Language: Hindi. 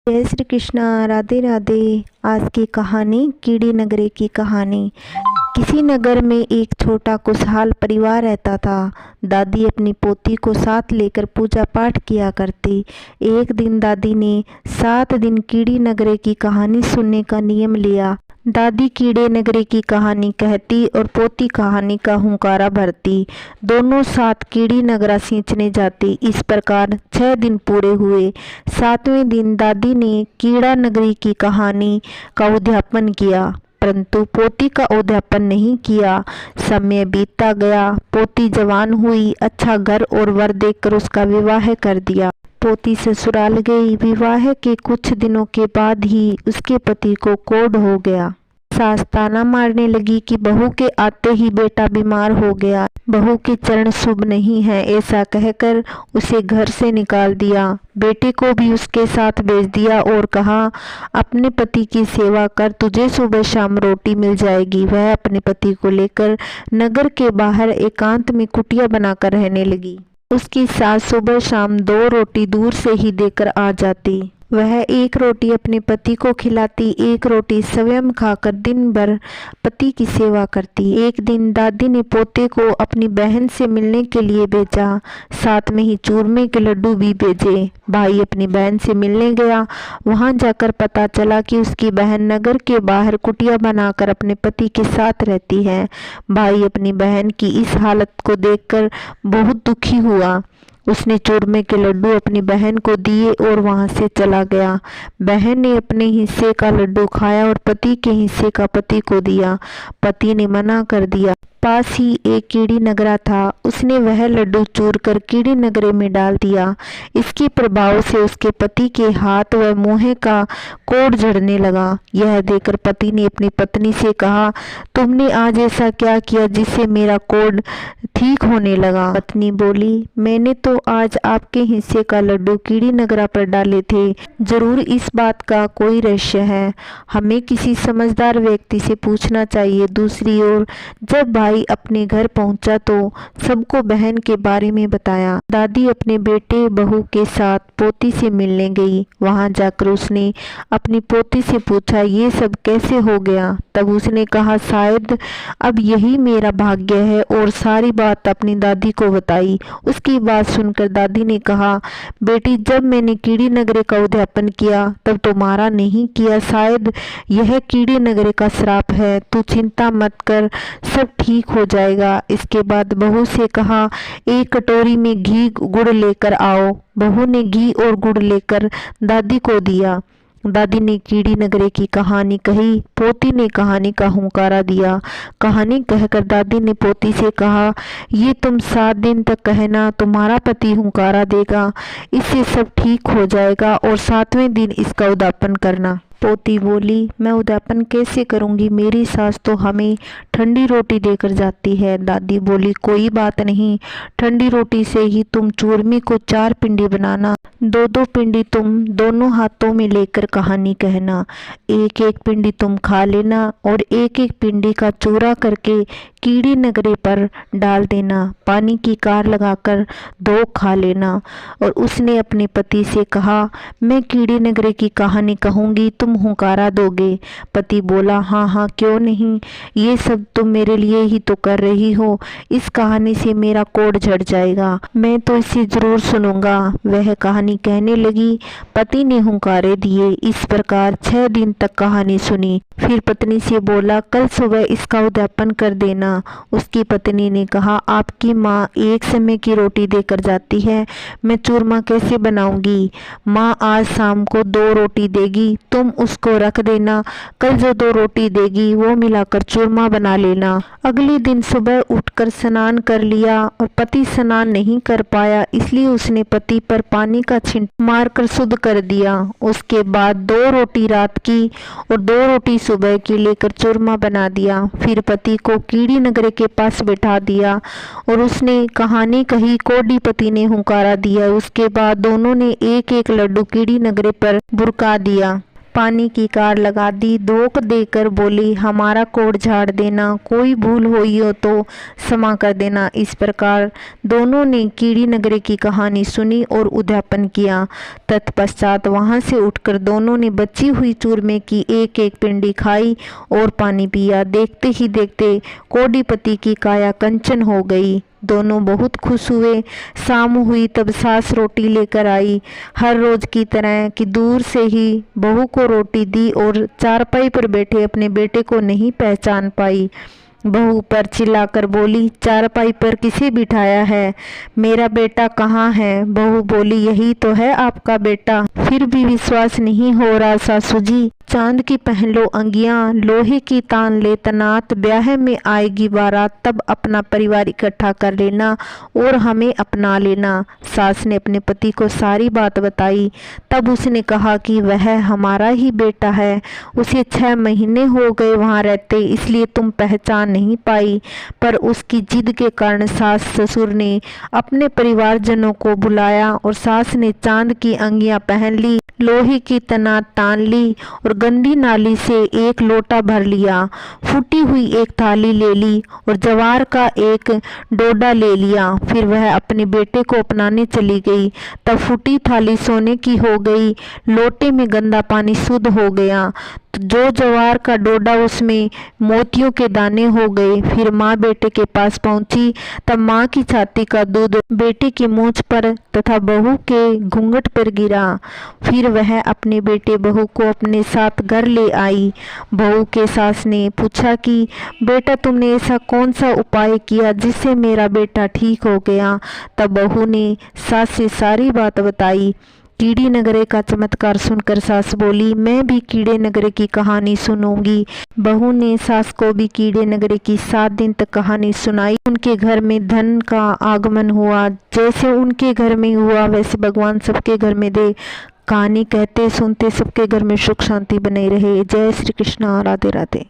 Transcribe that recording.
जय श्री कृष्णा। राधे राधे। आज की कहानी कीड़ी नगरी की कहानी। किसी नगर में एक छोटा खुशहाल परिवार रहता था। दादी अपनी पोती को साथ लेकर पूजा पाठ किया करती। एक दिन दादी ने 7 दिन कीड़ी नगरी की कहानी सुनने का नियम लिया। दादी कीड़े नगरी की कहानी कहती और पोती कहानी का हुंकारा भरती। दोनों साथ कीड़ी नगरा सींचने जाती। इस प्रकार 6 दिन पूरे हुए। 7वें दिन दादी ने कीड़ा नगरी की कहानी का उद्यापन किया, परंतु पोती का उद्यापन नहीं किया। समय बीतता गया। पोती जवान हुई। अच्छा घर और वर देखकर उसका विवाह कर दिया। पोती ससुराल गई। विवाह के कुछ दिनों के बाद ही उसके पति को कोढ़ हो गया। सास ताना मारने लगी कि बहू के आते ही बेटा बीमार हो गया। बहू के चरण शुभ नहीं है, ऐसा कहकर उसे घर से निकाल दिया। बेटे को भी उसके साथ भेज दिया और कहा, अपने पति की सेवा कर, तुझे सुबह शाम रोटी मिल जाएगी। वह अपने पति को लेकर नगर के बाहर एकांत में कुटिया बनाकर रहने लगी। उसकी सास सुबह शाम 2 रोटी दूर से ही देकर आ जाती। वह एक रोटी अपने पति को खिलाती, एक रोटी स्वयं खाकर दिन भर पति की सेवा करती। एक दिन दादी ने पोते को अपनी बहन से मिलने के लिए भेजा। साथ में ही चूरमे के लड्डू भी भेजे। भाई अपनी बहन से मिलने गया। वहां जाकर पता चला कि उसकी बहन नगर के बाहर कुटिया बनाकर अपने पति के साथ रहती है। भाई अपनी बहन की इस हालत को देखकर बहुत दुखी हुआ। उसने चूरमे के लड्डू अपनी बहन को दिए और वहां से चला गया। बहन ने अपने हिस्से का लड्डू खाया और पति के हिस्से का पति को दिया। पति ने मना कर दिया। पास ही एक कीड़ी नगरा था। उसने वह लड्डू चूर कर कीड़ी नगरे में डाल दिया। इसके प्रभाव से उसके पति के हाथ व मुंह का कोढ़ झड़ने लगा। यह देखकर पति ने अपनी पत्नी से कहा, तुमने आज ऐसा क्या किया जिससे मेरा कोढ़ ठीक होने लगा? पत्नी बोली, मैंने तो आज आपके हिस्से का लड्डू कीड़ी नगरा पर डाले थे। जरूर इस बात का कोई रहस्य है। हमें किसी समझदार व्यक्ति से पूछना चाहिए। दूसरी ओर जब भाई अपने घर पहुंचा तो सबको बहन के बारे में बताया। दादी अपने बेटे बहू के साथ पोती से मिलने गई। वहां जाकर उसने अपनी पोती से पूछा, ये सब कैसे हो गया? तब उसने कहा, शायद अब यही मेरा भाग्य है, और सारी बात अपनी दादी को बताई। उसकी बात सुनकर दादी ने कहा, बेटी, जब मैंने कीड़ी नगरे का उद्यापन किया तब तुम्हारा नहीं किया। शायद यह कीड़ी नगरे का श्राप है। तू चिंता मत कर, सब ठीक हो जाएगा। इसके बाद बहू से कहा, एक कटोरी में घी गुड़ लेकर आओ। बहू ने घी और गुड़ लेकर दादी को दिया। दादी ने कीड़ी नगरे की कहानी कही। पोती ने कहानी का हुंकारा दिया। कहानी कहकर दादी ने पोती से कहा, ये तुम 7 दिन तक कहना, तुम्हारा पति हुंकारा देगा, इससे सब ठीक हो जाएगा, और 7वें दिन इसका उद्यापन करना। पोती बोली, मैं उद्यापन कैसे करूंगी? मेरी सास तो हमें ठंडी रोटी देकर जाती है। दादी बोली, कोई बात नहीं, ठंडी रोटी से ही तुम चूरमे को 4 पिंडी बनाना। 2-2 पिंडी तुम दोनों हाथों में लेकर कहानी कहना। 1-1 पिंडी तुम खा लेना और 1-1 पिंडी का चूरा करके कीड़ी नगरे पर डाल देना। पानी की कार लगाकर 2 खा लेना। और उसने अपने पति से कहा, मैं कीड़ी नगरे की कहानी कहूंगी, तुम हुंकारा दोगे? पति बोला, हाँ हाँ, क्यों नहीं। ये सब तुम मेरे लिए ही तो कर रही हो। इस कहानी से मेरा कोढ़ झड़ जाएगा। मैं तो इसे जरूर सुनूंगा। वह कहानी कहने लगी। पति ने हुंकारे दिए। इस प्रकार 6 दिन तक कहानी सुनी। फिर पत्नी से बोला, कल सुबह इसका उद्यापन कर देना। उसकी पत्नी ने कहा, आपकी माँ एक समय की रोटी देकर जाती है, मैं चूरमा कैसे बनाऊंगी? माँ आज शाम को 2 रोटी देगी, तुम उसको रख देना। कल जो 2 रोटी देगी वो मिलाकर चूरमा बना लेना। अगले दिन सुबह उठकर स्नान कर लिया, और पति स्नान नहीं कर पाया, इसलिए उसने पति पर पानी का छींट मारकर शुद्ध कर दिया। उसके बाद 2 रोटी रात की और 2 रोटी सुबह की लेकर चूरमा बना दिया। फिर पति को कीड़ी नगरे के पास बैठा दिया और उसने कहानी कही। कोढ़ी पति ने हुंकारा दिया। उसके बाद दोनों ने 1-1 लड्डू कीड़ी नगरे पर बुरका दिया। पानी की कार लगा दी, धोख देकर बोली, हमारा कोट झाड़ देना, कोई भूल हुई हो तो क्षमा कर देना। इस प्रकार दोनों ने कीड़ी नगरी की कहानी सुनी और उद्यापन किया। तत्पश्चात वहां से उठकर दोनों ने बची हुई चूरमे की एक एक पिंडी खाई और पानी पिया। देखते ही देखते कोडीपति की काया कंचन हो गई। दोनों बहुत खुश हुए। शाम हुई तब सास रोटी लेकर आई। हर रोज की तरह कि दूर से ही बहू को रोटी दी और चारपाई पर बैठे अपने बेटे को नहीं पहचान पाई। बहू पर चिल्लाकर बोली, चारपाई पर किसे बिठाया है? मेरा बेटा कहाँ है? बहू बोली, यही तो है आपका बेटा। फिर भी विश्वास नहीं हो रहा सासू जी। चांद की पहन लो अंगियां, लोहे की तान ले तनात, ब्याह में आएगी बारात, तब अपना परिवार इकट्ठा कर लेना और हमें अपना लेना। सास ने अपने पति को सारी बात बताई। तब उसने कहा कि वह हमारा ही बेटा है, उसे 6 महीने हो गए वहाँ रहते, इसलिए तुम पहचान नहीं पाई। पर उसकी जिद के कारण सास ससुर ने अपने परिवारजनों को बुलाया और सास ने चांद की अंगियां पहन ली, लोहे की तनात तान ली और गंदी नाली से एक लोटा भर लिया, फूटी हुई एक थाली ले ली और जवार का एक डोडा ले लिया। फिर वह अपने बेटे को अपनाने चली गई। तब फूटी थाली सोने की हो गई, लोटे में गंदा पानी शुद्ध हो गया, जो जवार का डोडा उसमें मोतियों के दाने हो गए। फिर माँ बेटे के पास पहुंची, तब माँ की छाती का दूध बेटे की मूंछ पर तथा बहू के घूंघट पर गिरा। फिर वह अपने बेटे बहू को अपने साथ घर ले आई। बहू के सास ने पूछा कि बेटा, तुमने ऐसा कौन सा उपाय किया जिससे मेरा बेटा ठीक हो गया? तब बहू ने सास से सारी बात बताई। कीड़ी नगरे का चमत्कार सुनकर सास बोली, मैं भी कीड़े नगरे की कहानी सुनूंगी। बहू ने सास को भी कीड़े नगरे की 7 दिन तक कहानी सुनाई। उनके घर में धन का आगमन हुआ। जैसे उनके घर में हुआ वैसे भगवान सबके घर में दे। कहानी कहते सुनते सबके घर में सुख शांति बने रहे। जय श्री कृष्ण। राधे राधे।